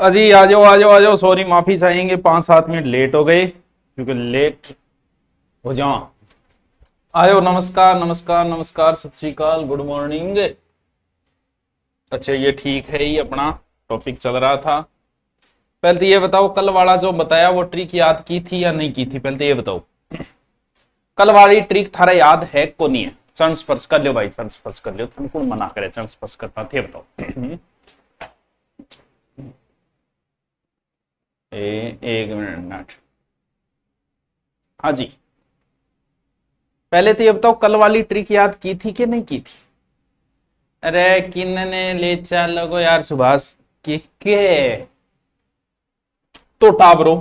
अजी आ जाओ आ जाओ आ जाओ। सॉरी, माफी चाहेंगे, 5-7 मिनट लेट हो गए क्योंकि लेट हो जाओ। आयो, नमस्कार नमस्कार नमस्कार, सत श्री अकाल, गुड मॉर्निंग। अच्छा, ये ठीक है, ये अपना टॉपिक चल रहा था। पहले तो ये बताओ, कल वाला जो बताया वो ट्रिक याद की थी या नहीं की थी? पहले तो ये बताओ, कल वाली ट्रिक थारा याद है को नहीं है? चरण स्पर्श कर लो भाई, चरण स्पर्श कर लो। तुम कौन मना करे चरण स्पर्श करता थे, बताओ। एक मिनट। हाँ जी, पहले तो ये बताओ, कल वाली ट्रिक याद की थी कि नहीं की थी? अरे किन्ने ले चलोगो यार सुभाष के तो टाबरो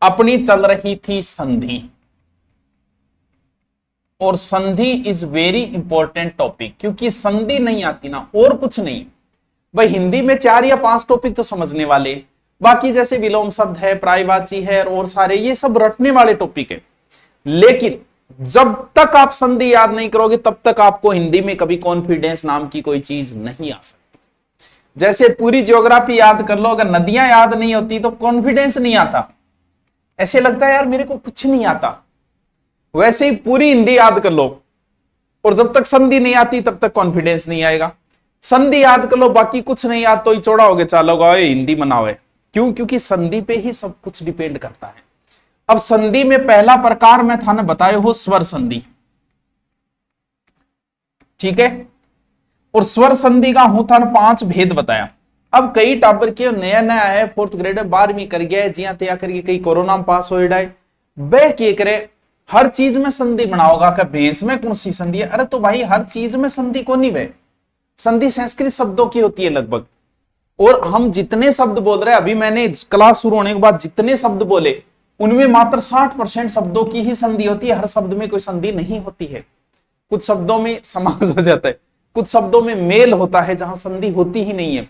अपनी चल रही थी संधि, और संधि इज वेरी इंपॉर्टेंट टॉपिक, क्योंकि संधि नहीं आती ना और कुछ नहीं भाई। हिंदी में 4 या 5 टॉपिक तो समझने वाले, बाकी जैसे विलोम शब्द है, प्रायवाची है और सारे ये सब रटने वाले टॉपिक है। लेकिन जब तक आप संधि याद नहीं करोगे तब तक आपको हिंदी में कभी कॉन्फिडेंस नाम की कोई चीज नहीं आ सकती। जैसे पूरी ज्योग्राफी याद कर लो, अगर नदियां याद नहीं होती तो कॉन्फिडेंस नहीं आता, ऐसे लगता है यार मेरे को कुछ नहीं आता। वैसे ही पूरी हिंदी याद कर लो और जब तक संधि नहीं आती तब तक कॉन्फिडेंस नहीं आएगा। संधि याद कर लो, बाकी कुछ नहीं याद तो ही चौड़ा हो गया, चलो हिंदी मनाओ। क्यों? क्योंकि संधि पे ही सब कुछ डिपेंड करता है। अब संधि में पहला प्रकार मैं थाने बताए हो स्वर संधि, ठीक है। और स्वर संधि का हूं थाने 5 भेद बताया। अब कई टाबर के नया नया है, 4th ग्रेड में 12वीं कर गया है, जिया तैयार करके कई कोरोना में पास हो जाए, वह के करे हर चीज में संधि बनाओगा क्या? भैंस में कौन सी संधि है? अरे तो भाई हर चीज में संधि को नहीं, वे संधि संस्कृत शब्दों की होती है लगभग। और हम जितने शब्द बोल रहे हैं, अभी मैंने क्लास शुरू होने के बाद जितने शब्द बोले उनमें मात्र 60% शब्दों की ही संधि होती है, हर शब्द में कोई संधि नहीं होती है। कुछ शब्दों में समास हो जाता है, कुछ शब्दों में मेल होता है जहां संधि होती ही नहीं है।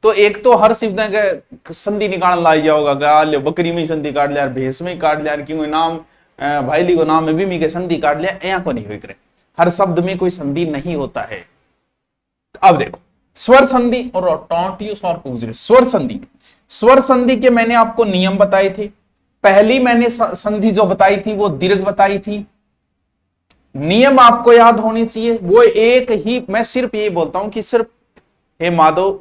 तो एक तो हर शब्द का संधि निकाल लाई जाओगा, गा बकरी में संधि काट लिया, भैंस में काट लिया, कि नाम भाईली को नाम में भी मी के संधि काट लिया, यहाँ को नहीं हुई करे। हर शब्द में कोई संधि नहीं होता है। अब देखो स्वर संधि और स्वर संधि। स्वर संधि के मैंने आपको नियम बताए थे। पहली मैंने संधि जो बताई थी वो दीर्घ बताई थी। नियम आपको याद होने चाहिए, वो एक ही, मैं सिर्फ यही बोलता हूं कि सिर्फ हे माधव,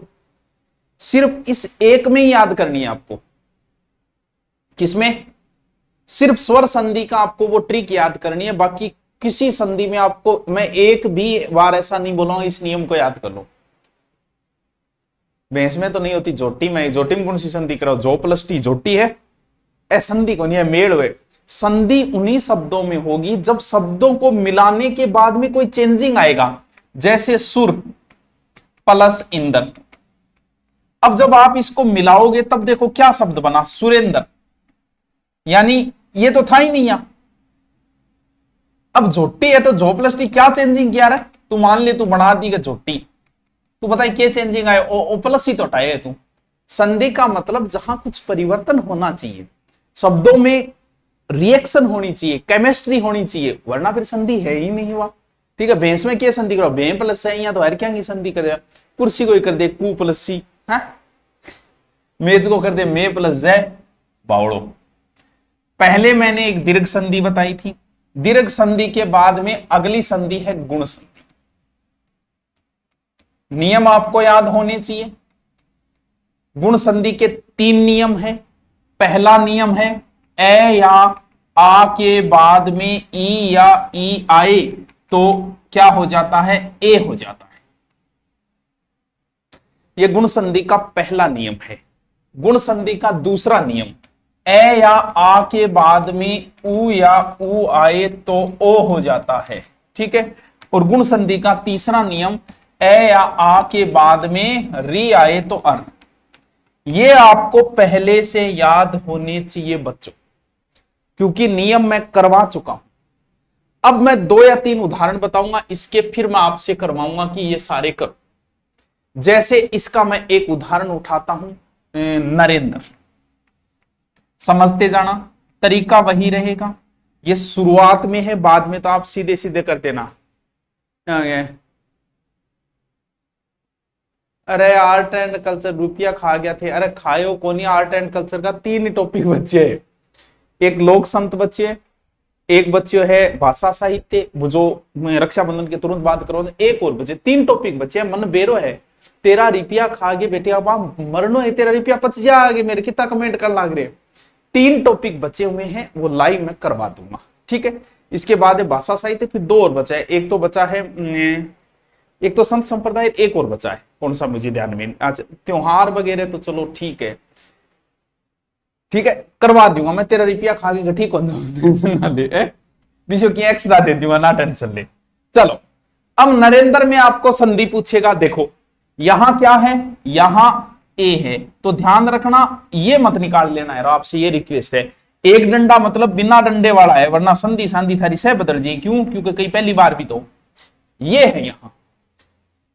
सिर्फ इस एक में ही याद करनी है आपको। किसमें? सिर्फ स्वर संधि का आपको वो ट्रिक याद करनी है, बाकी किसी संधि में आपको मैं एक भी बार ऐसा नहीं बोलूंगा इस नियम को याद कर लो। भैंस में तो नहीं होती, जोटी में, जोटी में कौन सी संधि करो? जो प्लस टी जोटी है, ए संधि को नहीं है, मेड़ हुए। संधि उन्हीं शब्दों में होगी जब शब्दों को मिलाने के बाद में कोई चेंजिंग आएगा, जैसे सुर प्लस इंदर। अब जब आप इसको मिलाओगे तब देखो क्या शब्द बना, सुरेंद्र, यानी ये तो था ही नहीं यहां। अब झोटी है तो जो प्लस टी, क्या चेंजिंग किया रहा? तू मान ले तू बना दी झोटी, तू बताए क्या चेंजिंग आए? ओ प्लस ही तो हटाए तू। संधि का मतलब जहां कुछ परिवर्तन होना चाहिए, शब्दों में रिएक्शन होनी चाहिए, केमिस्ट्री होनी चाहिए, वरना फिर संधि है ही नहीं हुआ। ठीक है, भैंस में क्या संधि करो? भे प्लस है, या तो हर क्या की संधि कर दिया। कुर्सी को कर दे कु प्लस सी, है मेज को कर दे मे प्लस जय बावड़ो। पहले मैंने एक दीर्घ संधि बताई थी। दीर्घ संधि के बाद में अगली संधि है गुण संधि। नियम आपको याद होने चाहिए। गुण संधि के 3 नियम है। पहला नियम है ए या आ के बाद में ई या ई आए तो क्या हो जाता है? ए हो जाता है। यह गुण संधि का पहला नियम है। गुण संधि का दूसरा नियम, ए या आ के बाद में उ या उ आए तो ओ हो जाता है। ठीक है। और गुण संधि का तीसरा नियम, ए या आ के बाद में री आए तो अर। ये आपको पहले से याद होने चाहिए बच्चों, क्योंकि नियम मैं करवा चुका हूं। अब मैं 2 या 3 उदाहरण बताऊंगा, इसके फिर मैं आपसे करवाऊंगा कि ये सारे करो। जैसे इसका मैं एक उदाहरण उठाता हूं, नरेंद्र। समझते जाना, तरीका वही रहेगा। ये शुरुआत में है, बाद में तो आप सीधे सीधे कर देना। अरे आर्ट एंड कल्चर रुपया खा गया थे। अरे खायो कोनी आर्ट एंड कल्चर का 3 टॉपिक बच्चे है। एक लोक संत बच्चे, एक बच्चे है भाषा साहित्य, वो जो मैं रक्षाबंधन के तुरंत बाद करो, एक और बचे, 3 टॉपिक बचे। मन बेरो है, तेरा रुपया खा गए बेटे, अब मरनो है, तेरा रुपया पच जा आगे, मेरे कितना कमेंट कर लाग रहे। 3 टॉपिक बचे हुए हैं, वो लाइव में करवा दूंगा, ठीक है। इसके बाद है भाषा साहित्य, फिर 2 और बचा है। एक तो बचा है, एक तो संत संप्रदाय, एक और बचा है, कौन सा मुझे ध्यान में आज, त्योहार वगैरह तो चलो ठीक है, ठीक है, करवा दूंगा मैं। तेरा रुपया खा के ठीक हो, टेंशन ना ले, विषय की एक्स्ट्रा दे दूंगा, ना टेंशन ले। चलो अब नरेंद्र में आपको संधि पूछेगा। देखो यहां क्या है, यहां ए है, तो ध्यान रखना ये मत निकाल लेना है, आपसे ये रिक्वेस्ट है। एक डंडा मतलब बिना डंडे वाला है, वरना संधि सांधि थारी सह बदल जाए। क्यों? क्योंकि कई पहली बार भी तो ये है।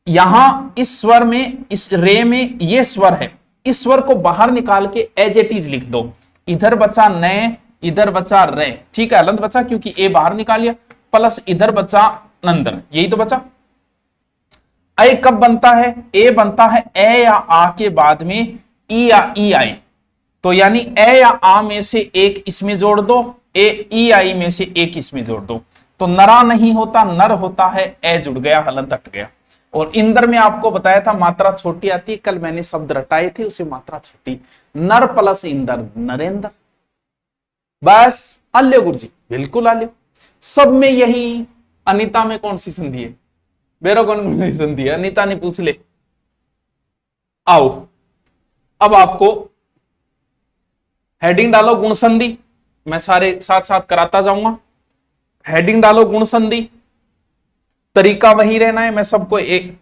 यहां इस स्वर में, इस रे में ये स्वर है, इस स्वर को बाहर निकाल के एज इट इज लिख दो। इधर बचा न, इधर बचा रे, ठीक है, अलंत बचा क्योंकि ए बाहर निकाल लिया, प्लस इधर बचा नंदर, यही तो बचा। ए कब बनता है? ए बनता है ए या आ के बाद में ई या ई आई, तो यानी ए या आ में से एक इसमें जोड़ दो, ए ई आई में से एक इसमें जोड़ दो, तो नरा नहीं होता, नर होता है, ए जुड़ गया, हलंत हट गया। और इंदर में आपको बताया था मात्रा छोटी आती है, कल मैंने शब्द रटाए थे, उसे मात्रा छोटी, नर प्लस इंदर, नरेंद्र। बस आल्यो गुरु जी, बिल्कुल आल्यो। सब में यही। अनीता में कौन सी संधि है? बेरो कौन सी संधि है? अनीता ने पूछ ले। आओ अब आपको हेडिंग डालो गुण संधि, मैं सारे साथ साथ कराता जाऊंगा। हेडिंग डालो गुण संधि, तरीका वही रहना है, मैं सबको एक,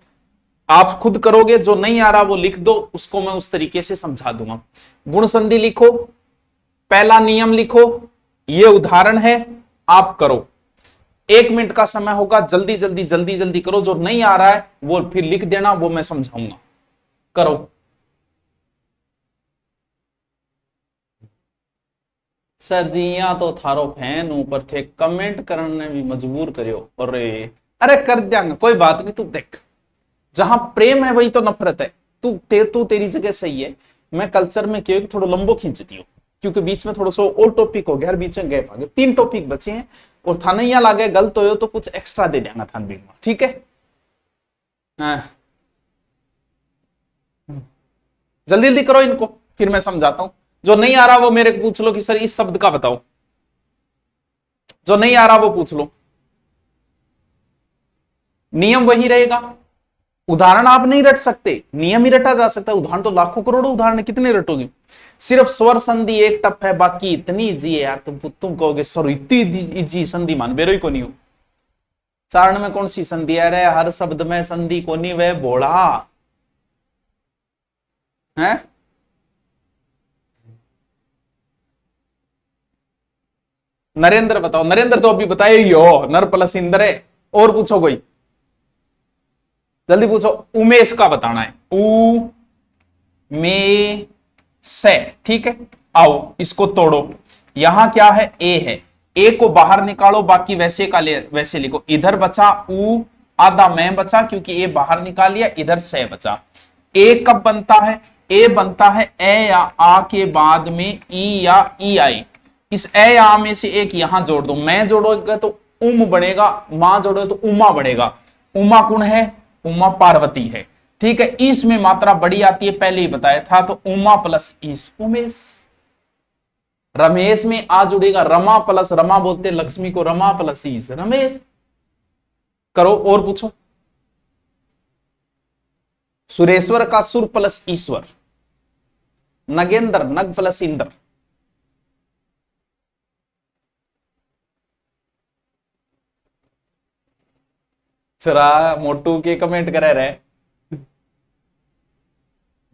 आप खुद करोगे, जो नहीं आ रहा वो लिख दो, उसको मैं उस तरीके से समझा दूंगा। गुण संधि लिखो, पहला नियम लिखो, ये उदाहरण है, आप करो। 1 मिनट का समय होगा, जल्दी जल्दी जल्दी जल्दी करो, जो नहीं आ रहा है वो फिर लिख देना, वो मैं समझाऊंगा। करो। सर जी यहाँ तो थारो फैन ऊपर थे, कमेंट करने भी मजबूर करियो। अरे कर देंगे, कोई बात नहीं। तू देख, जहां प्रेम है वही तो नफरत है। तू तेरी जगह सही है। मैं कल्चर में क्यों थोड़ा लंबो खींचती हूँ, क्योंकि बीच में थोड़ा सा और टॉपिक हो गया, बीच में गैप आ गया। 3 टॉपिक बचे हैं, और थाने यहाँ लागे गलत हो तो कुछ एक्स्ट्रा दे देंगे थान भी, ठीक है। जल्दी जल्दी करो इनको, फिर मैं समझाता हूं। जो नहीं आ रहा वो मेरे को पूछ लो कि सर इस शब्द का बताओ, जो नहीं आ रहा वो पूछ लो। नियम वही रहेगा, उदाहरण आप नहीं रट सकते, नियम ही रटा जा सकता है। उदाहरण तो लाखों करोड़ों उदाहरण, कितने रटोगे? सिर्फ स्वर संधि एक टप है, बाकी इतनी इजी है यार। तुम कहोगे सर इतनी इजी संधि मान बेरो ही को नहीं हो। चारण में कौन सी संधि है? अरे हर शब्द में संधि को नहीं, वह बोला है। नरेंद्र बताओ, नरेंद्र तो अभी बताए ही हो, नर प्लस इंद्र है। और पूछो कोई, जल्दी पूछो। उमेश का बताना है, उ में से, ठीक है। आओ इसको तोड़ो, यहां क्या है? ए है, ए को बाहर निकालो, बाकी वैसे का वैसे लिखो। इधर बचा उ, आधा मैं बचा क्योंकि ए बाहर निकाल लिया, इधर से बचा। ए कब बनता है? ए बनता है ए या आ के बाद में ई या ई आई। इस ए या आ में से एक यहां जोड़ दो। मैं जोड़ोगे तो उम बनेगा, मां जोड़ोगे तो उमा बनेगा। उमा कौन है? उमा पार्वती है, ठीक है। इस में मात्रा बड़ी आती है, पहले ही बताया था, तो उमा प्लस ईस, उमेश। रमेश में आ जुड़ेगा, रमा प्लस रमा बोलते लक्ष्मी को, रमा प्लस ईस, रमेश। करो और पूछो। सुरेश्वर का सुर प्लस ईश्वर, नगेंद्र नग प्लस इंद्र। चरा मोटू के कमेंट करे रहे।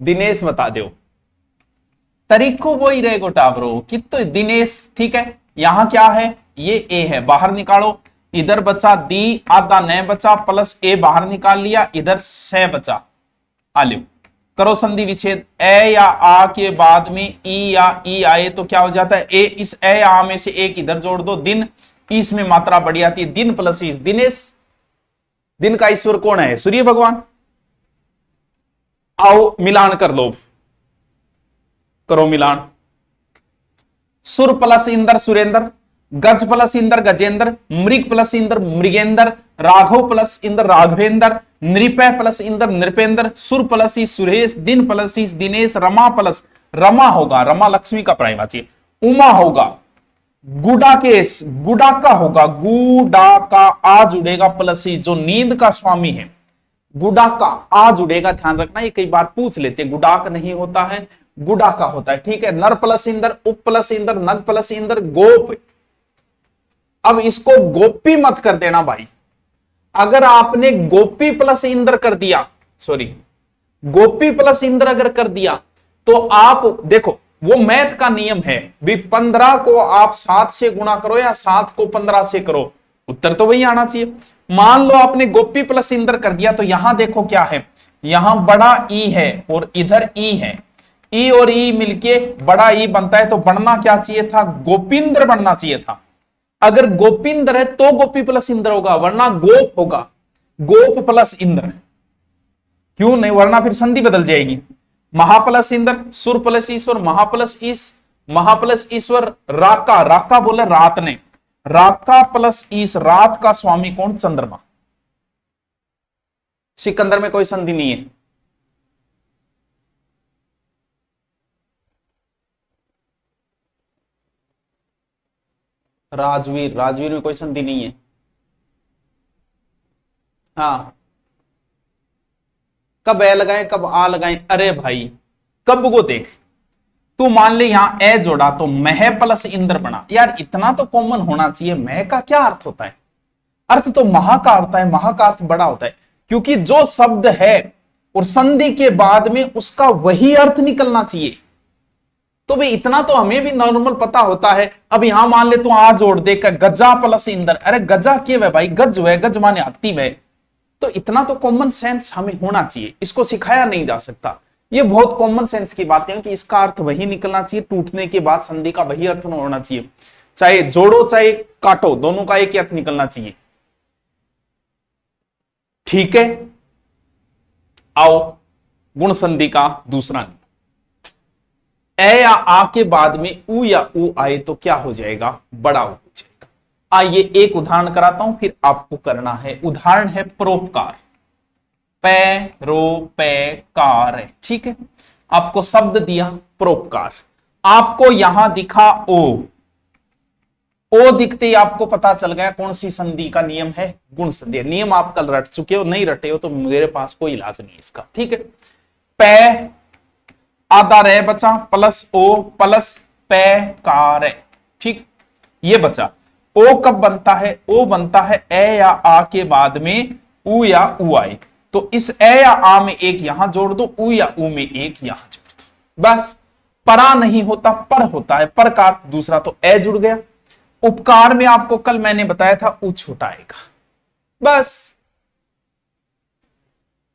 दिनेश बता दो, तरीको वो ही रहेगा टाबरो कि तो दिनेश, ठीक है। यहां क्या है? ये ए है, बाहर निकालो। इधर बचा दी, आधा न बचा, प्लस ए बाहर निकाल लिया, इधर से बचा। आलियो करो संधि विच्छेद। ए या आ के बाद में ई या ई आए तो क्या हो जाता है? ए, इस ए या आ में से एक इधर जोड़ दो, दिन। इसमें मात्रा बढ़ी आती है, दिन प्लस ईस, दिनेश। दिन का ईश्वर कौन है? सूर्य भगवान। आओ मिलान कर लो, करो मिलान। सुर प्लस इंदर सुरेंद्र, गज प्लस इंदर गजेंद्र, मृग प्लस इंदर मृगेंद्र, राघव प्लस इंदर राघवेंद्र, नृपय प्लस इंदर नृपेंद्र, सुर प्लस ही सुरेश, दिन प्लस ही दिनेश, रमा प्लस रमा होगा, रमा लक्ष्मी का प्रायवाची, उमा होगा, गुडाकेश गुडाका होगा, गुडाका आ जुड़ेगा प्लस ही जो नींद का स्वामी है, गुडाका आ जुड़ेगा, ध्यान रखना ये कई बार पूछ लेते, गुडाक नहीं होता है, गुडाका होता है, ठीक है। नर प्लस इंदर, उप प्लस इंदर, नग प्लस इंदर, गोप। अब इसको गोपी मत कर देना भाई, अगर आपने गोपी प्लस इंद्र कर दिया, सॉरी गोपी प्लस इंद्र अगर कर दिया तो आप देखो वो मैथ का नियम है भी 15 को आप 7 से गुणा करो या 7 को 15 से करो, उत्तर तो वही आना चाहिए। मान लो आपने गोपी प्लस इंद्र कर दिया तो यहां देखो क्या है, यहां बड़ा ई है और इधर ई है, ई और ई मिलके बड़ा ई बनता है, तो बनना क्या चाहिए था, गोपींद्र बनना चाहिए था। अगर गोपींद्र है तो गोपी प्लस इंद्र होगा, वरना गोप होगा, गोप प्लस इंद्र, क्यों नहीं, वरना फिर संधि बदल जाएगी। महाप्लस इंद्र, सुर प्लस ईश्वर, महाप्लस ईश्वर, राका, राका बोले रात ने, राका प्लस ईश, रात का स्वामी कौन, चंद्रमा। सिकंदर में कोई संधि नहीं है, राजवीर, राजवीर में कोई संधि नहीं है। हाँ, कब ए लगाए कब आ लगाए, अरे भाई कब को देख, तू मान ले यहां ए जोड़ा तो मह प्लस इंद्र बना, यार इतना तो कॉमन होना चाहिए। मह का क्या अर्थ होता है, अर्थ तो महा का होता है, महा का अर्थ बड़ा होता है, क्योंकि जो शब्द है और संधि के बाद में उसका वही अर्थ निकलना चाहिए। तो भाई इतना तो हमें भी नॉर्मल पता होता है। अब यहां मान ले तू आ जोड़ दे गजा प्लस इंद्र, अरे गजा क्या है भाई, गज है, गज माने हाथी है, तो इतना तो कॉमन सेंस हमें होना चाहिए, इसको सिखाया नहीं जा सकता। ये बहुत कॉमन सेंस की बात है कि इसका अर्थ वही निकलना चाहिए, टूटने के बाद संधि का वही अर्थ होना चाहिए, चाहे जोड़ो चाहे काटो, दोनों का एक ही अर्थ निकलना चाहिए, ठीक है। आओ गुण संधि का दूसरा नियम, ए या आ के बाद में उ या उ आए तो क्या हो जाएगा, बड़ा हो जाएगा। आइए एक उदाहरण कराता हूं, फिर आपको करना है। उदाहरण है परोपकार, पैरोपकार, ठीक है। आपको शब्द दिया परोपकार, आपको यहां दिखा ओ दिखते ही आपको पता चल गया कौन सी संधि का नियम है, गुण संधि। नियम आप कल रट चुके हो, नहीं रटे हो तो मेरे पास कोई इलाज नहीं इसका, ठीक है। पै आधा रह बचा प्लस ओ प्लस पैकार, ठीक, ये बचा। ओ कब बनता है, ओ बनता है ए या आ के बाद में उ या उ आए, तो इस ए या आ में एक यहां जोड़ दो, उ या उ में एक यहां जोड़ दो, बस। परा नहीं होता पर होता है, पर का दूसरा तो ए जुड़ गया। उपकार में आपको कल मैंने बताया था उ छोटा आएगा, बस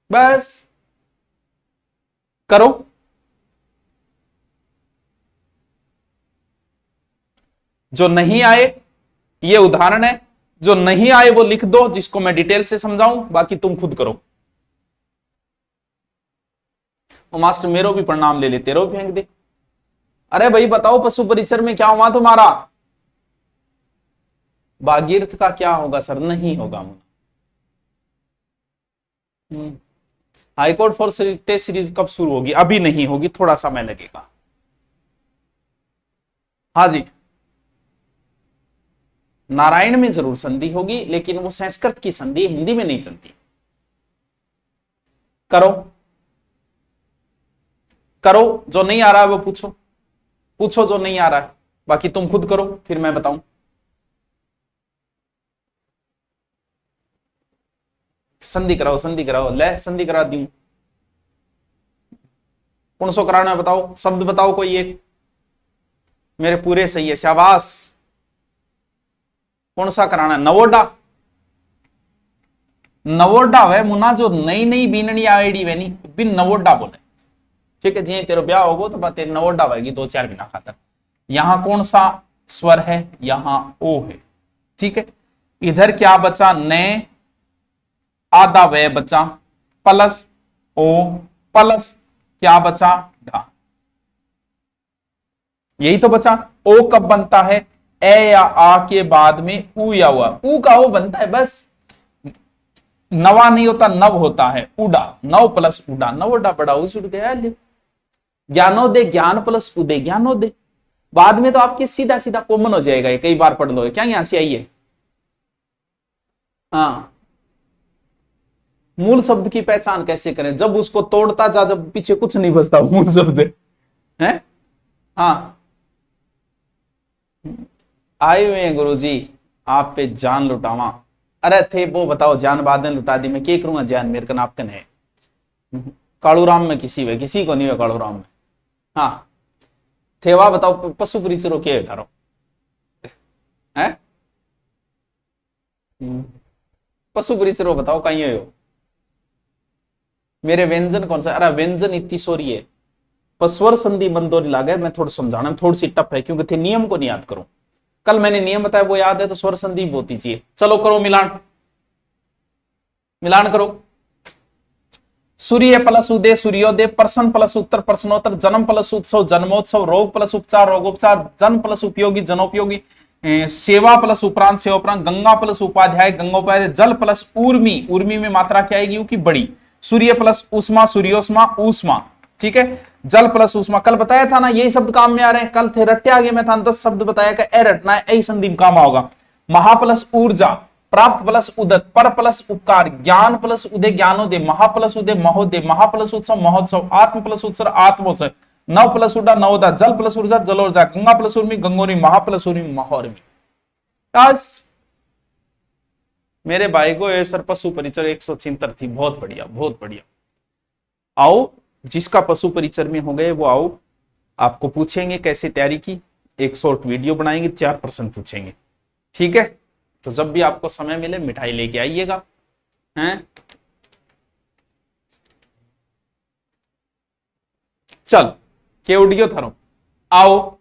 बस करो। जो नहीं आए ये उदाहरण है, जो नहीं आए वो लिख दो, जिसको मैं डिटेल से समझाऊं, बाकी तुम खुद करो। वो मास्टर मेरो भी प्रणाम ले ले, तेरो भी फेंक दे। अरे भाई बताओ पशु परिचर में क्या हुआ तुम्हारा, भागीरथ का क्या होगा सर, नहीं होगा। हाईकोर्ट फॉर टेस्ट सीरीज कब शुरू होगी, अभी नहीं होगी, थोड़ा समय लगेगा। हाँ जी, नारायण में जरूर संधि होगी, लेकिन वो संस्कृत की संधि, हिंदी में नहीं चलती। करो करो, जो नहीं आ रहा है वो पूछो, पूछो जो नहीं आ रहा है, बाकी तुम खुद करो फिर मैं बताऊं। संधि कराओ, संधि कराओ, ले संधि करा दी। कौन सो कराना है बताओ, शब्द बताओ कोई एक, मेरे पूरे सही है, शाबाश। कौन सा कराना है, नवोडा, नवोडा वे मुना जो नई नई बीननी आईडी वे नहीं बिन नवोडा बोले, ठीक है जी। तेरे ब्याह होगो तो बात तेरी नवोडा होगी 2-4 बिना खातर। यहां कौन सा स्वर है, यहां ओ है, ठीक है। इधर क्या बचा, ने आधा वे बचा प्लस ओ प्लस क्या बचा, डा। यही तो बचा। ओ कब बनता है, ए या आ के बाद में ऊ या हुआ, ऊ का ओ बनता है बस। नवा नहीं होता, नव होता है, उड़ा, नव प्लस उड़ा, नव उड़ा बड़ा उस उड़ गया। ज्ञानोदय, ज्ञान प्लस उदय, ज्ञानोदय। बाद में तो आपके सीधा सीधा कॉमन हो जाएगा, ये कई बार पढ़ लो। क्या यहां से आई है? हाँ, मूल शब्द की पहचान कैसे करें, जब उसको तोड़ता जा, जब पीछे कुछ नहीं बचता मूल शब्द है। हाँ, आए हुए हैं गुरु जी आप पे जान लुटावा। अरे थे वो बताओ, जान बाद में लुटा दी, मैं क्या करूंगा जान, मेरे का नापकन है। कालू राम में किसी वे, किसी को नहीं है कालू राम में। हाँ थे वाह बताओ, पशु परिचरो क्या है थारो है? पशु परिचरो बताओ कहीं हो। मेरे व्यंजन कौन सा, अरे व्यंजन इतनी सोरी है, पर स्वर संधि बंदोरी लागे। मैं थोड़ा समझाना में थोड़ी सी टफ है, क्योंकि थे नियम को नहीं याद करूं। कल मैंने नियम बताया वो याद है, तो स्वर संधि बहुत ही चाहिए। चलो करो मिलान, मिलान करो। सूर्य प्लस उदय सूर्योदय, प्रश्न प्लस उत्तर प्रश्नोत्तर, जन्म प्लस उत्सव जन्मोत्सव, रोग प्लस उपचार रोगोपचार, जन प्लस उपयोगी जनोपयोगी, सेवा प्लस उपरांत सेवापरांत, गंगा प्लस उपाध्याय गंगोपाध्याय, जल प्लस ऊर्मी, ऊर्मी में मात्रा क्या आएगी की बड़ी, सूर्य प्लस उष्मा सूर्योष्मा ऊष्मा, ठीक है। जल प्लस उष्मा कल बताया था ना, यही शब्द काम में आ रहे हैं। कल थे रट्टे आगे में था 10 शब्द बताया कि ए रटना है, ए संधि काम होगा। महा प्लस ऊर्जा, प्राप्त प्लस उदत, पर प्लस उपकार, ज्ञान प्लस उदय ज्ञानोदय, महा प्लस उदय महोदय, महा प्लस उत्सव महोत्सव, आत्म प्लस उत्सव आत्मोत्सव, नव प्लस उड़ा नवोदा, जल प्लस ऊर्जा जलोर्जा, गंगा प्लस उर्मी गंगोरी, महा प्लस उर्मी महोर्मी। बस मेरे भाई को ये सर पशु परिचर 176 थी, बहुत बढ़िया बहुत बढ़िया। आओ जिसका पशु परिचर में हो गए वो आओ, आपको पूछेंगे कैसे तैयारी की, एक शॉर्ट वीडियो बनाएंगे, 4 प्रश्न पूछेंगे, ठीक है। तो जब भी आपको समय मिले मिठाई लेके आइएगा, हैं। चल केवडियो थरो, आओ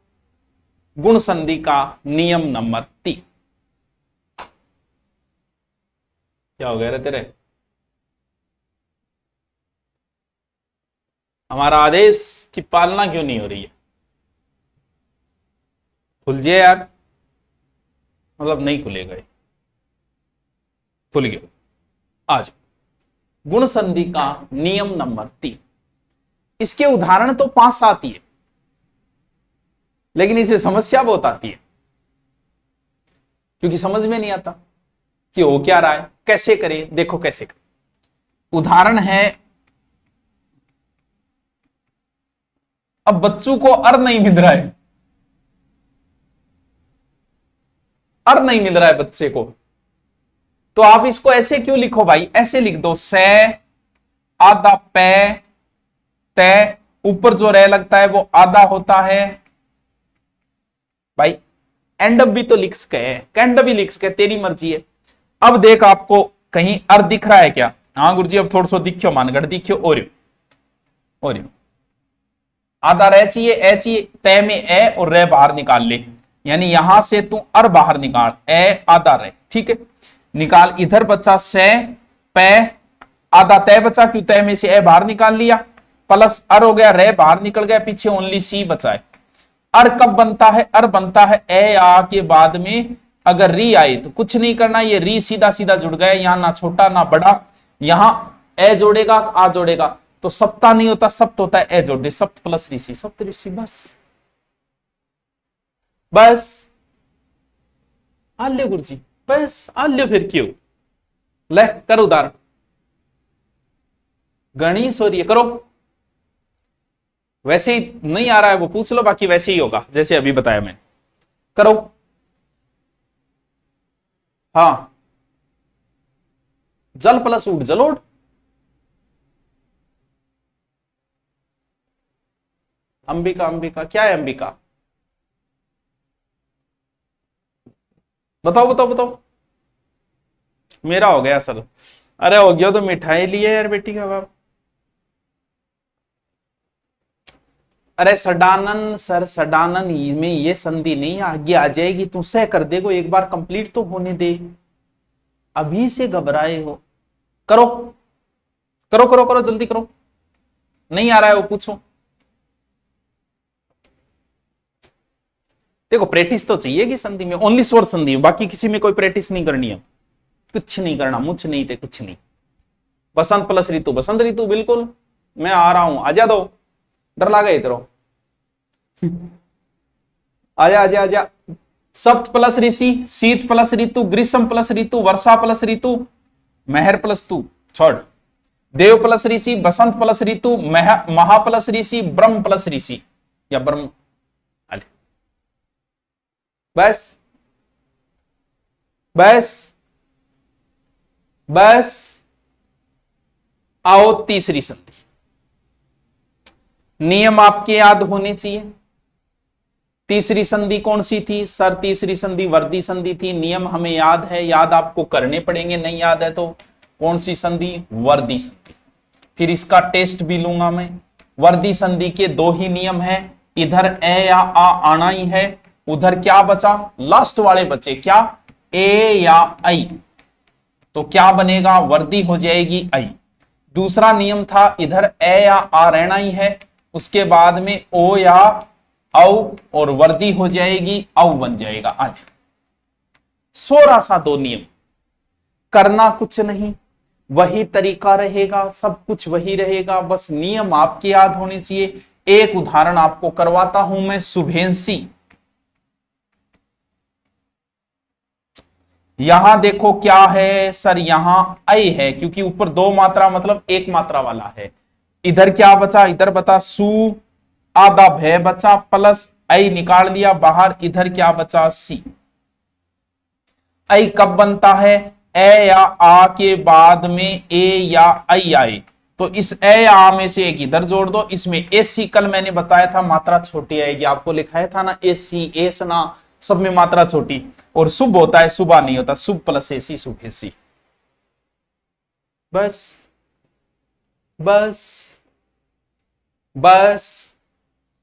गुण संधि का नियम नंबर 3। क्या हो गया रे तेरे, हमारा आदेश की पालना क्यों नहीं हो रही है? खुल जाए यार, मतलब नहीं खुलेगा ये, खुल गया। आज गुण संधि का नियम नंबर 3। इसके उदाहरण तो 5-7 ही है, लेकिन इसे समस्या बहुत आती है, क्योंकि समझ में नहीं आता कि हो क्या रहा है, कैसे करें। देखो कैसे करें, उदाहरण है, अब बच्चों को अर नहीं मिल रहा है, अर नहीं मिल रहा है बच्चे को, तो आप इसको ऐसे क्यों लिखो भाई, ऐसे लिख दो, से आधा पे तय, ऊपर जो रह लगता है वो आधा होता है भाई। एंड भी तो लिख सके, कैंड भी लिख सके, तेरी मर्जी है। अब देख आपको कहीं अर दिख रहा है क्या? हाँ गुरुजी अब थोड़ा सा दिखियो, मानगढ़ दिखियो, और आधा रह चाहिए, ए चाहिए, तय में ए और रे बाहर निकाल ले, यानी यहां से तू अर बाहर निकाल, ए आधा रे, ठीक है। निकाल, इधर बचा से पे, आधा तय बचा, क्यों तय में से ए बाहर निकाल लिया, प्लस अर हो गया, रे बाहर निकल गया, पीछे ओनली सी बचा है। अर कब बनता है? अर बनता है ए आ के बाद में अगर री आई तो कुछ नहीं करना, ये री सीधा सीधा जुड़ गया, यहां ना छोटा ना बड़ा, यहां ए जोड़ेगा आ जोड़ेगा, तो सप्ता नहीं होता, सप्त होता है, ए जोड़ दे, सप्त प्लस ऋषि, सप्त ऋषि, बस बस आल्य गुरुजी, बस आल्य, फिर क्यों ले कर उदाहरण, गणेश और ये करो। वैसे ही नहीं आ रहा है वो पूछ लो, बाकी वैसे ही होगा जैसे अभी बताया मैंने, करो। हाँ, जल प्लस उठ जलोड, अंबिका, अंबिका क्या है अंबिका, बताओ बताओ बताओ। मेरा हो गया सर, अरे हो गया तो मिठाई लिए यार बेटी का बाप। अरे सडानन सर, सडानन में ये संधि नहीं आगे आ जाएगी, तू सह कर देगो, एक बार कंप्लीट तो होने दे, अभी से घबराए हो। करो करो करो करो, जल्दी करो। नहीं आ रहा है वो पूछो। देखो प्रैक्टिस तो चाहिए कि संधि में, ओनली स्वर संधि में, बाकी किसी में कोई प्रैक्टिस नहीं करनी है, कुछ नहीं करना, मुझ नहीं थे कुछ नहीं। बसंत प्लस ऋतु, बसंत ऋतु बिल्कुल, मैं आ रहा हूं, आजा दो, डर लागा इतरो आजा आजा आजा। सप्त प्लस ऋषि, शीत प्लस ऋतु, ग्रीष्म प्लस ऋतु, वर्षा प्लस ऋतु, मेहर प्लस तू, छोड़। देव प्लस ऋषि, बसंत प्लस ऋतु, महा प्लस ऋषि, ब्रह्म प्लस ऋषि या ब्रह्म। बस बस बस। आओ तीसरी संधि, नियम आपके याद होने चाहिए। तीसरी संधि कौन सी थी सर? तीसरी संधि वर्दी संधि थी। नियम हमें याद है, याद आपको करने पड़ेंगे, नहीं याद है तो कौन सी संधि? वर्दी संधि। फिर इसका टेस्ट भी लूंगा मैं। वर्दी संधि के दो ही नियम है, इधर ए या आ आना ही है, उधर क्या बचा? लास्ट वाले बचे क्या? ए या आई। तो क्या बनेगा? वर्दी हो जाएगी आई। दूसरा नियम था इधर ए या आ रहना ही है, उसके बाद में ओ या औ और वर्दी हो जाएगी औ बन जाएगा। आज सोरा सा दो नियम, करना कुछ नहीं, वही तरीका रहेगा, सब कुछ वही रहेगा, बस नियम आपके याद होने चाहिए। एक उदाहरण आपको करवाता हूं मैं, शुभेंसी। यहां देखो क्या है सर, यहां ऐ है क्योंकि ऊपर दो मात्रा मतलब एक मात्रा वाला है। इधर क्या बचा? इधर बता सु, आधा भय बचा, प्लस ऐ निकाल दिया बाहर, इधर क्या बचा? सी। ऐ कब बनता है? ए या आ के बाद में ए या ऐ आए, तो इस ए या आ में से एक इधर जोड़ दो। इसमें ए सी कल मैंने बताया था मात्रा छोटी आएगी, आपको लिखाया था ना, ए सी एस ना, सब में मात्रा छोटी। और शुभ होता है, सुबह नहीं होता, शुभ प्लस एसी शुभ एसी। बस बस बस,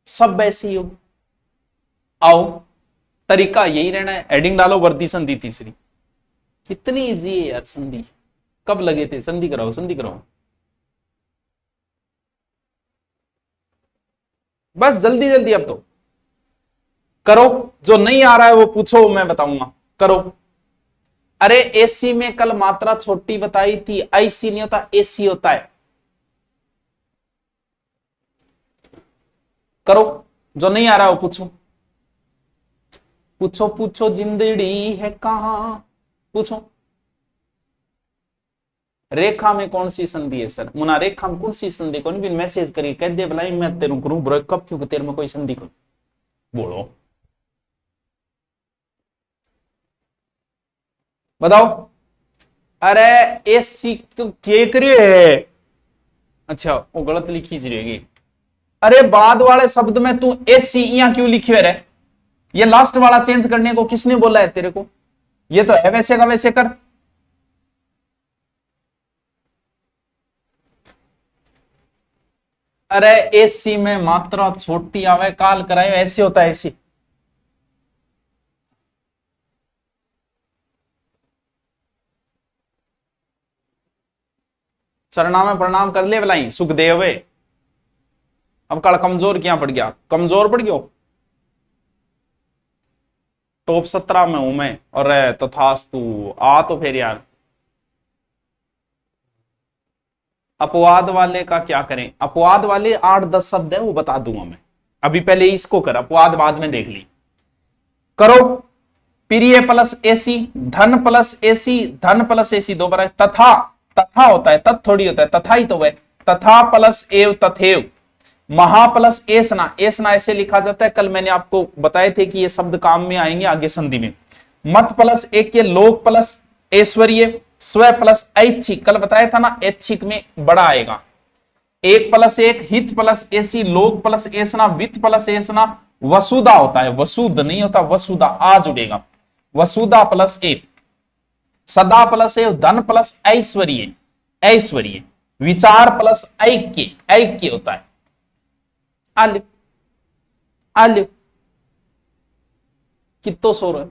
सब ऐसे ही हो। आओ तरीका यही रहना है, एडिंग डालो, वर्दी संधि तीसरी। कितनी इजी है यार संधि, कब लगे थे? संधि कराओ संधि कराओ, बस जल्दी जल्दी अब तो करो। जो नहीं आ रहा है वो पूछो, मैं बताऊंगा, करो। अरे एसी में कल मात्रा छोटी बताई थी, आईसी नहीं होता एसी होता है। करो, जो नहीं आ रहा है वो पूछो, पूछो पूछो, जिंदड़ी है कहां, पूछो। रेखा में कौन सी संधि है सर? मुना रेखा में कौन सी संधि? कौन भी मैसेज करी कह दे भलाई, मैं तेरू करूं ब्रेकअप क्योंकि तेरे में कोई संधि को बोलो, बताओ। अरे एसी तो क्या करिए है? अच्छा वो गलत लिखी रहेगी। अरे बाद वाले शब्द में तू एसी यहाँ क्यों लिखी है रे? ये लास्ट वाला चेंज करने को किसने बोला है तेरे को? ये तो है वैसे का वैसे कर। अरे एसी में मात्रा छोटी आवे, काल कराए, ऐसे होता है एसी। चरणा में प्रणाम कर ले भलाई सुखदेव। अब कल कमजोर क्या पड़ गया? कमजोर पड़ गयो? टॉप 17 में हूं मैं, और तथास्तु आ तो फिर यार। अपवाद वाले का क्या करें? अपवाद वाले 8-10 शब्द है वो बता दूंगा मैं, अभी पहले इसको कर, अपवाद बाद में देख ली। करो। प्रिय प्लस एसी, धन प्लस एसी, धन प्लस एसी दो बार। तथा, तथा होता है, तथ थोड़ी होता है, तथा ही तो है। तथा प्लस एव तथेव। महा प्लस एसना, एसना ऐसे लिखा जाता है, कल मैंने आपको बताए थे कि ये शब्द काम में आएंगे आगे संधि में। मत प्लस एक के लोक प्लस ऐश्वर्य, स्व प्लस ऐच्छिक, कल बताया था ना, ऐच्छिक में बड़ा आएगा। एक प्लस एक, हित प्लस एसी, लोक प्लस एसना, वित्त प्लस एसना, वसुधा होता है, वसुध नहीं होता, वसुधा आ जुड़ेगा। वसुधा प्लस एक, सदा प्लस एक, धन प्लस ऐश्वर्य, ऐश्वर्य, विचार प्लस ऐक्य, ऐक्य होता है। आलिफ, आलिफ। कितो सो रहे,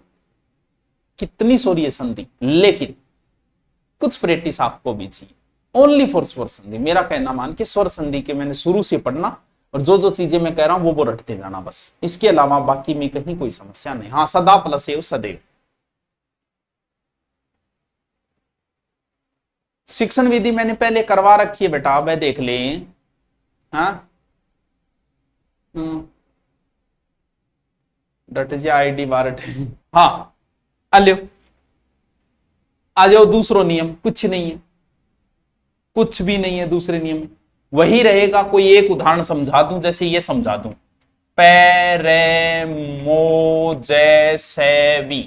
कितनी सो रही है संधि, लेकिन कुछ प्रैक्टिस आपको भी चाहिए, ओनली फॉर स्वर संधि। मेरा कहना मान के स्वर संधि के मैंने शुरू से पढ़ना और जो जो चीजें मैं कह रहा हूं वो रटते जाना बस, इसके अलावा बाकी में कहीं कोई समस्या नहीं। हाँ, सदा प्लस एव सदैव। शिक्षण विधि मैंने पहले करवा रखी है बेटा, अब देख लें। हाँ डट जा आईडी बारट। हाँ अल्यो आ जाओ। दूसरो नियम कुछ नहीं है, कुछ भी नहीं है दूसरे नियम में, वही रहेगा। कोई एक उदाहरण समझा दूं, जैसे ये समझा दूं, पैरे मो जैसे भी,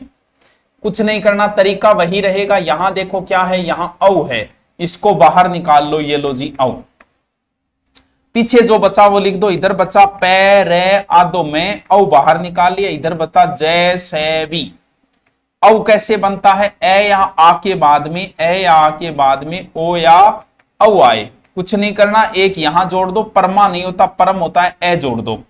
कुछ नहीं करना, तरीका वही रहेगा। यहां देखो क्या है, यहां औ है, इसको बाहर निकाल लो, ये लो जी औ। पीछे जो बचा वो लिख दो, इधर बचा पैरे आदो में औ बाहर निकाल लिया, इधर बता जैसे भी। औ कैसे बनता है, ए या आ के बाद में, ए या आ के बाद में ओ या औ आए, कुछ नहीं करना, एक यहां जोड़ दो, परमा नहीं होता, परम होता है, ए जोड़ दो,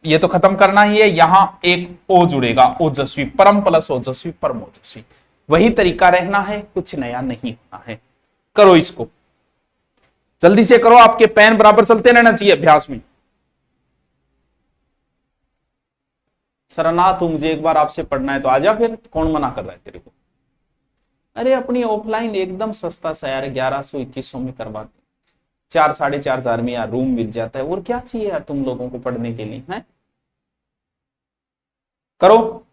ये तो खत्म करना ही है। यहां एक ओ जुड़ेगा, ओजस्वी, परम प्लस ओजस्वी, परम ओजस्वी। वही तरीका रहना है, कुछ नया नहीं होना है। करो इसको, जल्दी से करो, आपके पेन बराबर चलते रहना चाहिए अभ्यास में। सरनाथ हूं, मुझे एक बार आपसे पढ़ना है तो आजा, फिर कौन मना कर रहा है तेरे को। अरे अपनी ऑफलाइन एकदम सस्ता सा यार, 1100-2100 में करवाते, 4-4.5 में यार रूम मिल जाता है, और क्या चाहिए यार तुम लोगों को पढ़ने के लिए है। करो।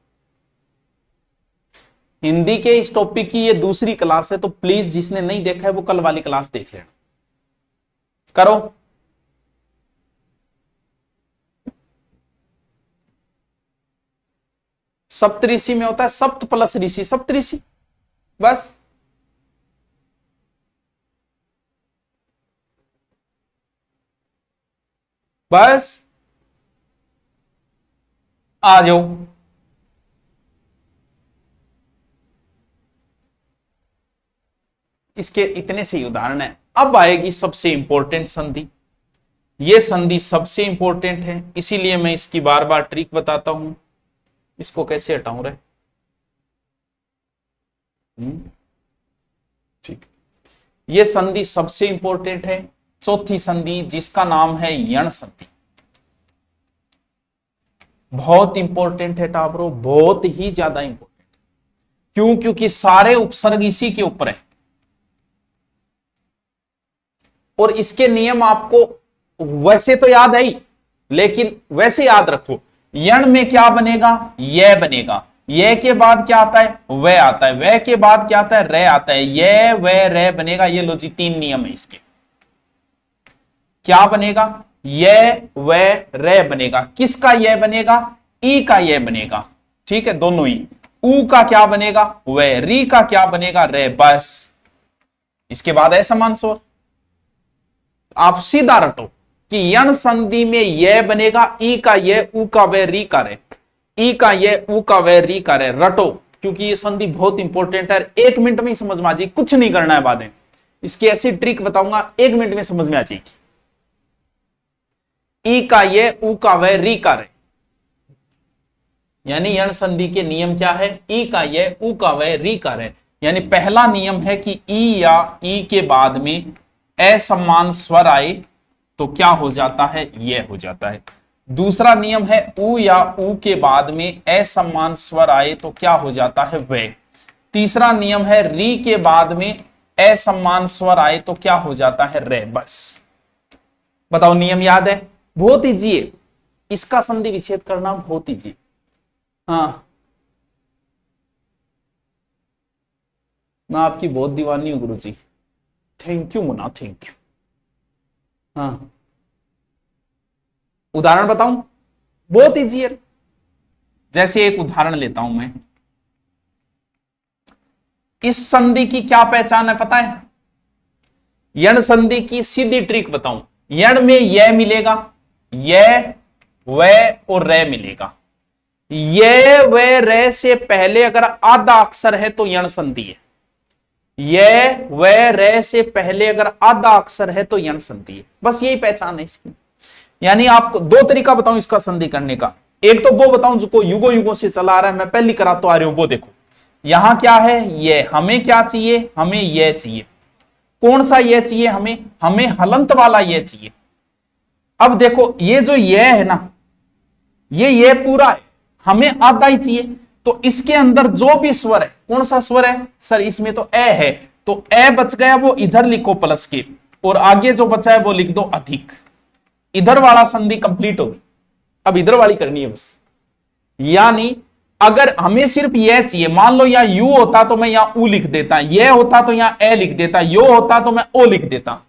हिंदी के इस टॉपिक की ये दूसरी क्लास है, तो प्लीज जिसने नहीं देखा है वो कल वाली क्लास देख लेना। करो। सप्तऋषि में होता है सप्त प्लस ऋषि, सप्तऋषि बस। बस आ जाओ। इसके इतने से ही उदाहरण है। अब आएगी सबसे इंपॉर्टेंट संधि। ये संधि सबसे इंपॉर्टेंट है, इसीलिए मैं इसकी बार बार ट्रिक बताता हूं। इसको कैसे हटाऊं रे, ठीक। ये संधि सबसे इंपॉर्टेंट है, चौथी संधि, जिसका नाम है यण संधि। बहुत इंपॉर्टेंट है टाबरो, बहुत ही ज्यादा इंपॉर्टेंट। क्यों? क्योंकि सारे उपसर्ग इसी के ऊपर है, और इसके नियम आपको वैसे तो याद है ही, लेकिन वैसे याद रखो। यण में क्या बनेगा, ये बनेगा, ये के बाद क्या आता है, वह आता है, वह के बाद क्या आता है, रे आता है, ये वह रे बनेगा। ये लो जी 3 नियम है इसके। क्या बनेगा, ये वह रे बनेगा। किसका ये बनेगा, ई का ये बनेगा, ठीक है, दोनों ही। ऊ का क्या बनेगा, वह, री का क्या बनेगा, रे, बस। इसके बाद है समान स्वर। आप सीधा रटो कि यण संधि में यह बनेगा, ई का ये, ऊ का वे, री का रे, ई का ये, ऊ का वे, री का रे। रटो, क्योंकि ये संधि बहुत इंपॉर्टेंट है। 1 मिनट में ही समझ में आ जाएगी, कुछ नहीं करना है बातें। इसकी ऐसी ट्रिक बताऊंगा 1 मिनट में समझ में आ जाएगी। ई का ये, ऊ का वे, री का रे, यानी यण संधि के नियम क्या है, ई का ये, ऊ का वे, री का रे। यानी पहला नियम है कि ई या ई के बाद में असमान स्वर आए तो क्या हो जाता है, ये हो जाता है। दूसरा नियम है ऊ या ऊ के बाद में असमान स्वर आए तो क्या हो जाता है, वे। तीसरा नियम है री के बाद में असमान स्वर आए तो क्या हो जाता है, रे, बस। बताओ, नियम याद है? बहुत इजी है, इसका संधि विच्छेद करना बहुत इजी। हाँ, मैं आपकी बहुत दीवानी हूं गुरुजी। Thank you Munna, thank you. हाँ, उदाहरण बताऊं? बहुत इजी है। जैसे एक उदाहरण लेता हूं मैं। इस संधि की क्या पहचान है पता है? यण संधि की सीधी ट्रिक बताऊं। यण में यह मिलेगा, यह, वह और रे मिलेगा। ये व रे से पहले अगर आधा अक्षर है तो यण संधि है। ये व रे से पहले अगर आधा अक्षर है तो यण संधि है। बस यही पहचान है इसकी। यानी आपको 2 तरीका बताऊं इसका संधि करने का। एक तो वो बताऊं जो युगों युगों से चला आ रहा है, मैं पहली करा तो आ रही हूं। वो देखो, यहां क्या है, ये, हमें क्या चाहिए, हमें ये चाहिए। कौन सा ये चाहिए हमें? हमें हलंत वाला ये चाहिए। अब देखो ये जो ये है ना, ये पूरा है, हमें आधा ही चाहिए। तो इसके अंदर जो भी स्वर है, कौन सा स्वर है सर? इसमें तो ए है, तो ए बच गया, वो इधर लिखो प्लस के, और आगे जो बचा है वो लिख दो अधिक। इधर वाला संधि कंप्लीट होगी, अब इधर वाली करनी है बस। यानी अगर हमें सिर्फ यह चाहिए, मान लो यहाँ यू होता तो मैं यहां ऊ लिख देता, यह होता तो यहां ए लिख देता, यो होता तो मैं ओ लिख देता।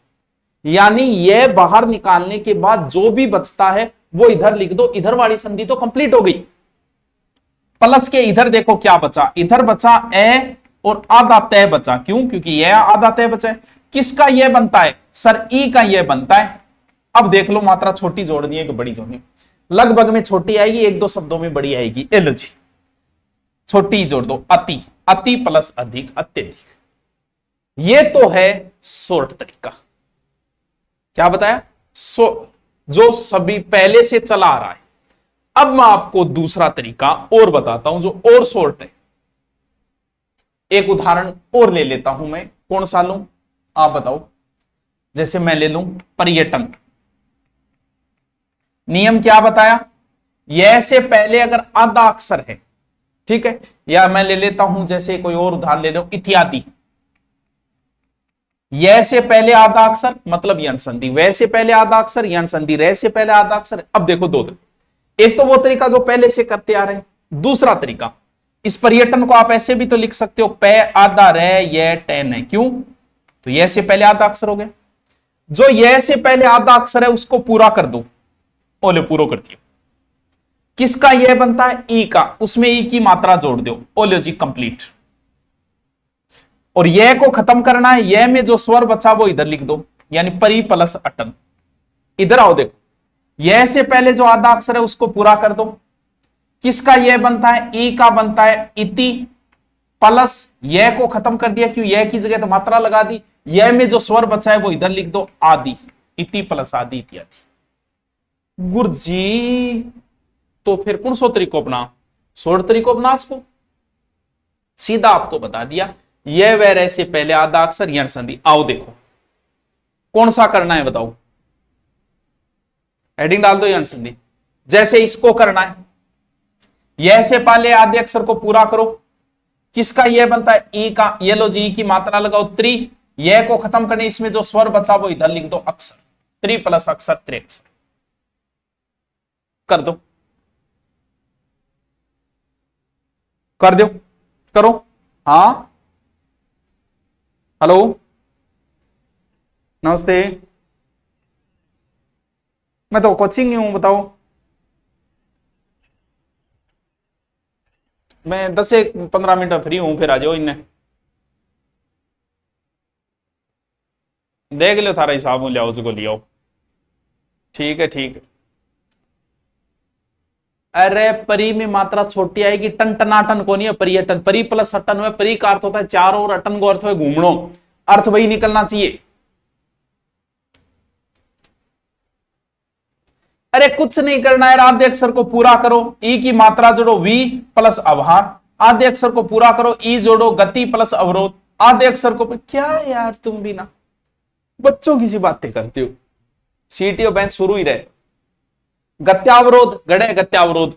यानी यह बाहर निकालने के बाद जो भी बचता है वो इधर लिख दो, इधर वाली संधि तो कंप्लीट हो गई। प्लस के इधर देखो क्या बचा, इधर बचा ए और आधा तय बचा। क्यों? क्योंकि यह आधा तय बचा है। किसका यह बनता है सर? ई का यह बनता है। अब देख लो, मात्रा छोटी जोड़नी है कि बड़ी जोड़नी? लगभग में छोटी आएगी, एक दो शब्दों में बड़ी आएगी। एलो जी, छोटी जोड़ दो, अति, अति प्लस अधिक, अत्यधिक। ये तो है शॉर्ट तरीका। क्या बताया? जो सभी पहले से चला आ रहा है। अब मैं आपको दूसरा तरीका और बताता हूं जो और शॉर्ट है। एक उदाहरण और ले लेता हूं मैं, कौन सा लूं आप बताओ? जैसे मैं ले लूं पर्यटन। नियम क्या बताया? यह से पहले अगर आधा अक्षर है, ठीक है, या मैं ले लेता हूं जैसे कोई और उदाहरण ले लो, इत्यादि। यह से पहले आधा अक्षर मतलब यण संधि, वह से पहले आधा अक्षर यण संधि, रह से पहले आधा अक्षर। अब देखो दो तरीके, एक तो वो तरीका जो पहले से करते आ रहे हैं, दूसरा तरीका इस पर्यटन को आप ऐसे भी तो लिख सकते हो, पै आधा रह यह टैन है। क्यों? तो यह से पहले आधा अक्षर हो गया। जो यह से पहले आधा अक्षर है उसको पूरा कर दो, ओले पूरा कर दियो। किसका यह बनता है? ई का, उसमें ई की मात्रा जोड़ दो, ओले जी कंप्लीट। और यह को खत्म करना है, यह में जो स्वर बचा वो इधर लिख दो, यानी परी प्लस अटन। इधर आओ देखो, यह से पहले जो आधा अक्षर है उसको पूरा कर दो। किसका यह बनता है? ई का बनता है इति प्लस, यह को खत्म कर दिया, क्यों? यह की जगह तो मात्रा लगा दी। यह में जो स्वर बचा है वो इधर लिख दो, आदि, इति प्लस आदि इत्यादि। गुरुजी तो फिर कौन सा तरीको अपना? शॉर्ट तरीको अपना। इसको सीधा आपको बता दिया, यह वह रह से पहले आधा अक्षर यण संधि। आओ देखो कौन सा करना है बताओ? हेडिंग डाल दो यण संधि। जैसे इसको करना है, यह से पहले आधे अक्षर को पूरा करो। किसका यह बनता है? ई का, ये लो जी की मात्रा लगाओ त्रि, यह को खत्म करने, इसमें जो स्वर बचा वो इधर लिख दो अक्षर, त्रि प्लस अक्षर त्रि अक्षर कर दो, कर दो, करो। हाँ हेलो नमस्ते, मैं तो कोचिंग ही हूं, बताओ। मैं 10 से 15 मिनट फ्री हूं, फिर आ जाओ। इन्हें देख लो, थारा हिसाब ले आओ, उसको ले आओ। ठीक है ठीक है। अरे परी में मात्रा छोटी आएगी, टन टनाटन को नहीं है पर्यटन। परी प्लस अटन हुआ, परी का अर्थ होता है चार, और अटन को अर्थ है घूमनो, अर्थ वही निकलना चाहिए। अरे कुछ नहीं करना है, आधे अक्षर को पूरा करो, ई की मात्रा जोड़ो, वी प्लस अवहार, आधे अक्षर को पूरा करो, ई जोड़ो, गति प्लस अवरोध, आधे अक्षर को। क्या यार तुम भी ना बच्चों की सी बातें करते हो। सीटी और बेंच शुरू ही रहे। गत्यावरोध, गड़े गत्यावरोध,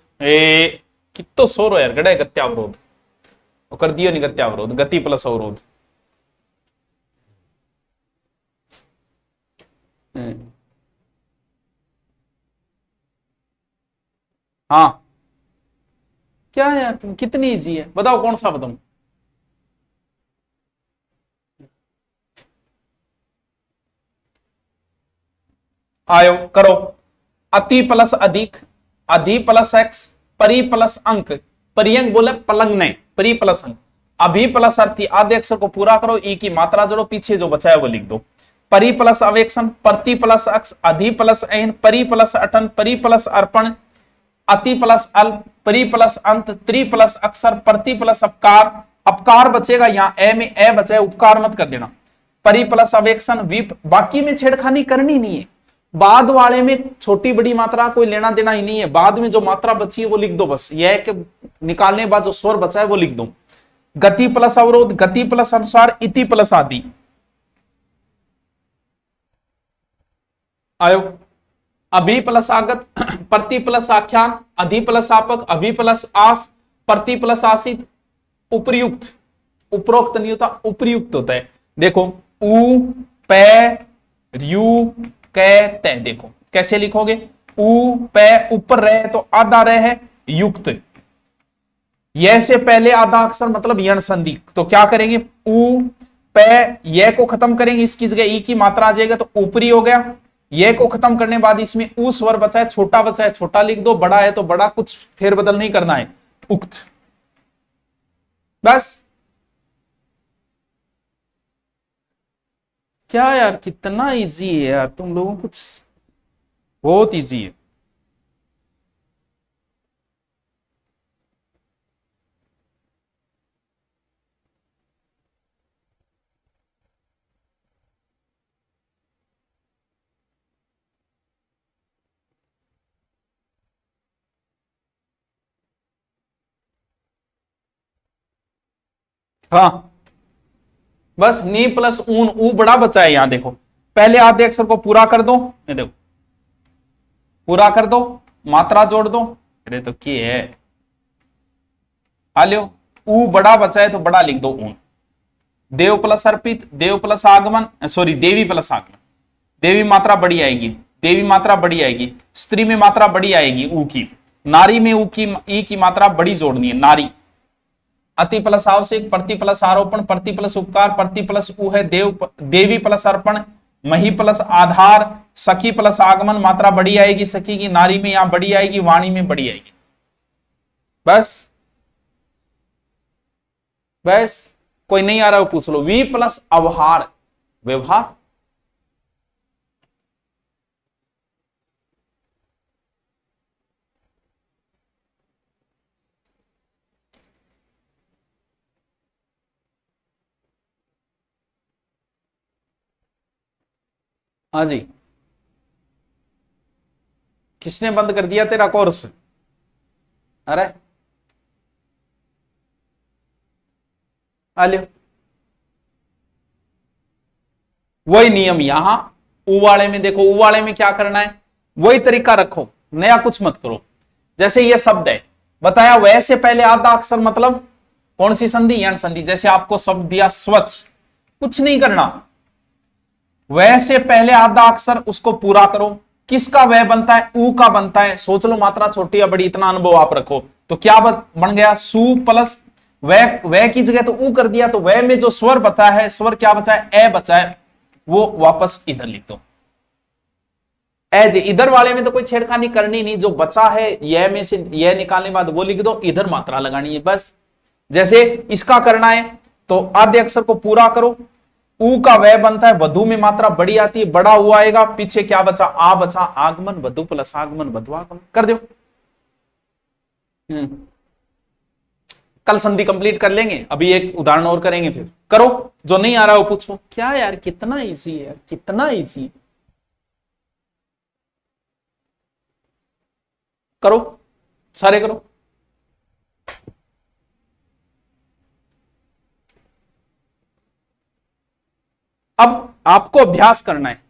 कितो सो रो यार, गड़े गत्यावरोध कर दियो नहीं, गत्यावरोध, गति प्लस अवरोध। हाँ क्या यार तुम, कितनी इजी है बताओ, कौन सा बताऊं? आयो करो। अति प्लस अधिक, अधि प्लस एक्स, परी प्लस अंक, परियंक बोले पलंग ने, परी प्लस अंक, अभी प्लस अर्थी, आधे अक्षर को पूरा करो, ई की मात्रा जोड़ो, पीछे जो बचा है वो लिख दो। परी प्लस अवेक्षण, प्रति प्लस अक्ष, अधि प्लस ऐन, परी प्लस अटन, परी प्लस अर्पण, अति प्लस अल्प, परी प्लस अंत, त्रि प्लस अक्षर, प्रति प्लस अपकार, अपकार बचेगा यहाँ, ए में ए बचे, उपकार मत कर देना। परी प्लस अवेक्षण, वी, बाकी में छेड़खानी करनी नहीं है। बाद वाले में छोटी बड़ी मात्रा कोई लेना देना ही नहीं है। बाद में जो मात्रा बची है वो लिख दो बस, यह कि निकालने के बाद जो स्वर बचा है वो लिख दो। गति प्लस अवरोध, गति प्लस अनुसार, इति प्लस आदि। आयो अभी प्लस आगत, प्रति प्लस आख्यान, अधि प्लस आपक, अभी प्लस आस, प्रति प्लस आसित, उपयुक्त। उपरोक्त नहीं होता, उपयुक्त होता है। देखो उ पे रु कै तय, देखो कैसे लिखोगे, उ पे ऊपर रहे तो आधा रहे है युक्त, यह से पहले आधा अक्षर मतलब यण संधि, तो क्या करेंगे, उ पे यह को खत्म करेंगे, इसकी जगह ई की मात्रा आ जाएगा तो ऊपरी हो गया। यह को खत्म करने बाद इसमें उ स्वर बचा है, छोटा बचा है छोटा लिख दो, बड़ा है तो बड़ा, कुछ फेरबदल नहीं करना है, उक्त। बस क्या यार, कितना इजी है यार, तुम लोगों कुछ बहुत इजी है। हाँ बस नी प्लस ऊन, ऊ बड़ा बचा है यहां देखो, पहले आधे अक्षर को पूरा कर दो, ये देखो पूरा कर दो, मात्रा जोड़ दो, अरे तो क्या है, आलियो ऊ बड़ा बचा है तो बड़ा लिख दो ऊन। देव प्लस अर्पित, देव प्लस आगमन, सॉरी देवी प्लस आगमन, देवी मात्रा बड़ी आएगी, देवी मात्रा बड़ी आएगी, स्त्री में मात्रा बड़ी आएगी ऊ की, नारी में ऊ की ई की मात्रा बड़ी जोड़नी है, नारी। अति प्लस आवश्यक, प्रति प्लस आरोपण, प्रति प्लस उपकार, प्रति प्लस ऊ है देव, देवी प्लस अर्पण, मही प्लस आधार, सखी प्लस आगमन, मात्रा बड़ी आएगी सखी की, नारी में यहां बड़ी आएगी, वाणी में बड़ी आएगी। बस बस कोई नहीं आ रहा हो पूछ लो। वी प्लस अवहार, व्यवहार, हाँ जी। किसने बंद कर दिया तेरा कोर्स? अरे आलियो वही नियम यहां ऊ वाले में देखो, ऊ वाले में क्या करना है, वही तरीका रखो, नया कुछ मत करो। जैसे ये शब्द है बताया, वैसे पहले आधा अक्षर मतलब कौन सी संधि, यण संधि। जैसे आपको शब्द दिया स्वच्छ, कुछ नहीं करना, वैसे पहले आधा अक्षर उसको पूरा करो। किसका वह बनता है, ऊ का बनता है, सोच लो मात्रा छोटी या बड़ी, इतना अनुभव आप रखो। तो क्या बन गया, सु प्लस वह की जगह तो ऊ कर दिया, तो वह में जो स्वर बचा है, स्वर क्या बचा है, ए बचा है, वो वापस इधर लिख दो एज। इधर वाले में तो कोई छेड़खानी करनी नहीं, जो बचा है यह में से यह निकालने बाद वो लिख दो, इधर मात्रा लगानी है बस। जैसे इसका करना है तो आधे अक्षर को पूरा करो, ऊ का वह बनता है, वधु में मात्रा बड़ी आती है, बड़ा हुआ आएगा, पीछे क्या बचा, आ बचा, आगमन वधु प्लस आगमन वधु आगमन कर दो। कल संधि कंप्लीट कर लेंगे, अभी एक उदाहरण और करेंगे, फिर करो, जो नहीं आ रहा हो पूछो। क्या यार, कितना इजी है, कितना इजी, करो सारे करो। अब आपको अभ्यास करना है,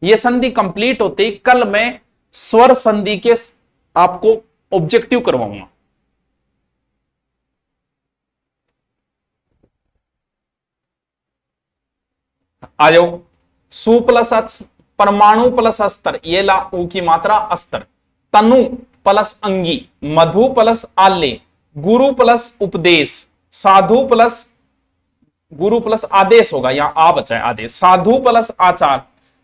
यह संधि कंप्लीट होते ही कल मैं स्वर संधि के आपको ऑब्जेक्टिव करवाऊंगा। आ जाओ, सु प्लस अच, परमाणु प्लस अस्तर, ये ला ऊ की मात्रा अस्तर, तनु प्लस अंगी, मधु प्लस आल्य, गुरु प्लस उपदेश, साधु प्लस, गुरु प्लस आदेश होगा, यहां आ बचा है आदेश, साधु प्लस आचार,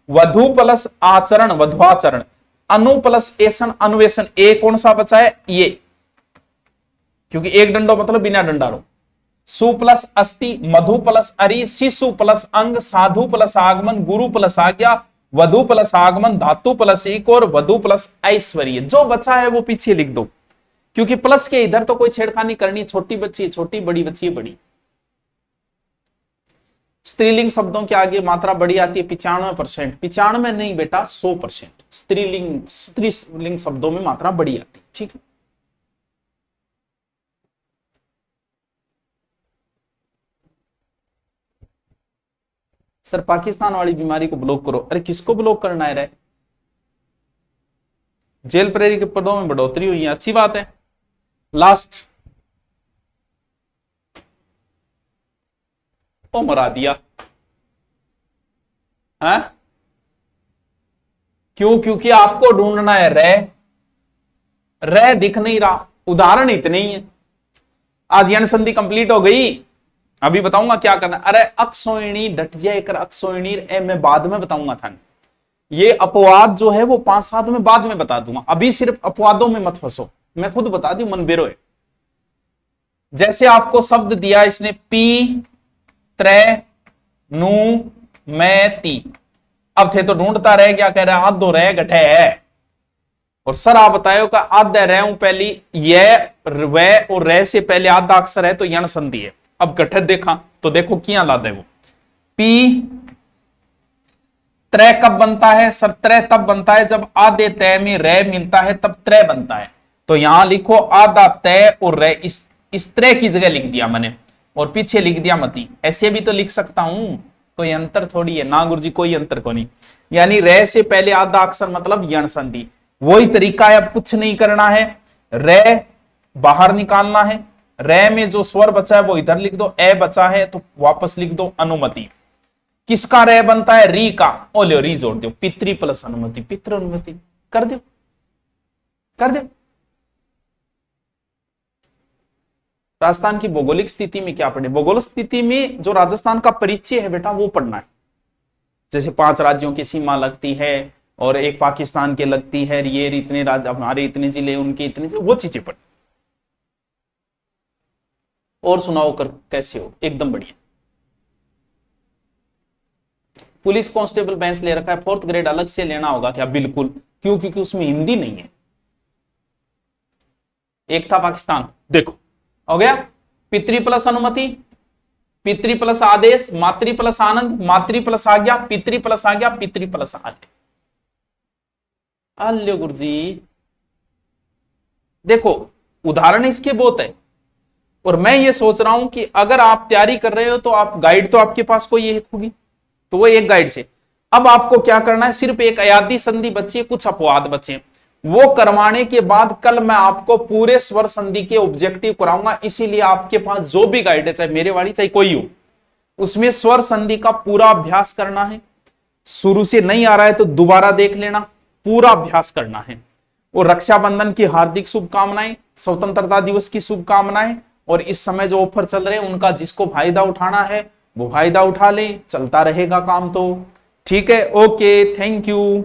वधु प्लस आचरण वधुआचरण, अनु प्लस एसन अनुवेशन, ए कौन सा बचा है, ये, क्योंकि एक डंडो मतलब बिना डंडा रो। सु प्लस अस्थि, मधु प्लस अरि, शिशु प्लस अंग, साधु प्लस आगमन, गुरु प्लस आज्ञा, वधु प्लस आगमन, धातु प्लस एक और वधु प्लस ऐश्वर्य। जो बचा है वो पीछे लिख दो, क्योंकि प्लस के इधर तो कोई छेड़खानी करनी, छोटी बच्ची है छोटी, बड़ी बच्ची है बड़ी। स्त्रीलिंग शब्दों के आगे मात्रा बड़ी आती है 95%, 95 नहीं बेटा 100%। स्त्रीलिंग शब्दों में मात्रा बड़ी आती है, ठीक है। सर पाकिस्तान वाली बीमारी को ब्लॉक करो, अरे किसको ब्लॉक करना है रे, जेल प्रहरी के पदों में बढ़ोतरी हुई है, अच्छी बात है। लास्ट, ओ मरा दिया है। क्यों? क्योंकि आपको ढूंढना है रे दिख नहीं रहा। उदाहरण इतने ही है। आज यण संधि कंप्लीट हो गई, अभी बताऊंगा क्या करना। अरे अक्षोहिणी डट जाए कर, अक्षोहिणी मैं बाद में बताऊंगा था। ये अपवाद जो है वो 5-7 में बाद में बता दूंगा, अभी सिर्फ अपवादों में मत फंसो। मैं खुद बता दूं, मन बेरो है। जैसे आपको शब्द दिया इसने, पी त्रै नु मैं ती। अब थे तो ढूंढता रहे, क्या कह रहा है, आधो रह गठे है। और सर आप बताओ का आधा रह हूं पहली, ये वे और रह से पहले आधा अक्षर है तो यण संधि है। अब गठे देखा तो देखो क्या ला दे वो, पी त्रै कब बनता है सर? त्रै तब बनता है जब आधे तय में रह मिलता है, तब त्रै बनता है। तो यहां लिखो आधा तय और रह, इस त्रै की जगह लिख दिया मैंने, और पीछे लिख दिया मती। ऐसे भी तो लिख सकता हूं, कोई अंतर थोड़ी है ना गुरुजी, कोई अंतर को नहीं। यानी रह से पहले आधा अक्षर मतलब यण संधि। वही तरीका है, अब कुछ नहीं करना है। रह बाहर निकालना है, रह में जो स्वर बचा है वो इधर लिख दो, ए बचा है तो वापस लिख दो अनुमति। किसका रह बनता है? री का। ओ लो री जोड़ दो, पितृ प्लस अनुमति, पितृ अनुमति कर दो, कर दो। राजस्थान की भौगोलिक स्थिति में क्या पढ़े? भौगोलिक स्थिति में जो राजस्थान का परिचय है बेटा वो पढ़ना है। जैसे 5 राज्यों की सीमा लगती है और एक पाकिस्तान के लगती है, ये इतने राज्य, हमारे इतने जिले, उनके इतने जिले, वो चीजें पढ़। और सुनाओ कर कैसे हो? एकदम बढ़िया। पुलिस कांस्टेबल बेंच ले रखा है, 4th ग्रेड अलग से लेना होगा क्या? बिल्कुल। क्यों? क्योंकि उसमें हिंदी नहीं है। एक था पाकिस्तान, देखो हो गया। पितृ प्लस अनुमति, पितृ प्लस आदेश, मातृ प्लस आनंद, मातृ प्लस आज्ञा, पितृ प्लस आज्ञा, पितृ प्लस आल्य। आल्य गुरुजी देखो, उदाहरण इसके बहुत है। और मैं ये सोच रहा हूं कि अगर आप तैयारी कर रहे हो तो आप गाइड तो आपके पास कोई एक होगी, तो वो एक गाइड से। अब आपको क्या करना है, सिर्फ एक अयादी संधि बची है, कुछ अपवाद बचे, वो करवाने के बाद कल मैं आपको पूरे स्वर संधि के ऑब्जेक्टिव कराऊंगा। इसीलिए आपके पास जो भी गाइड है, चाहे मेरे वाली चाहे कोई हो, उसमें स्वर संधि का पूरा अभ्यास करना है। शुरू से नहीं आ रहा है तो दोबारा देख लेना, पूरा अभ्यास करना है। और रक्षाबंधन की हार्दिक शुभकामनाएं, स्वतंत्रता दिवस की शुभकामनाएं। और इस समय जो ऑफर चल रहे हैं उनका जिसको फायदा उठाना है वो फायदा उठा ले, चलता रहेगा काम तो। ठीक है, ओके, थैंक यू।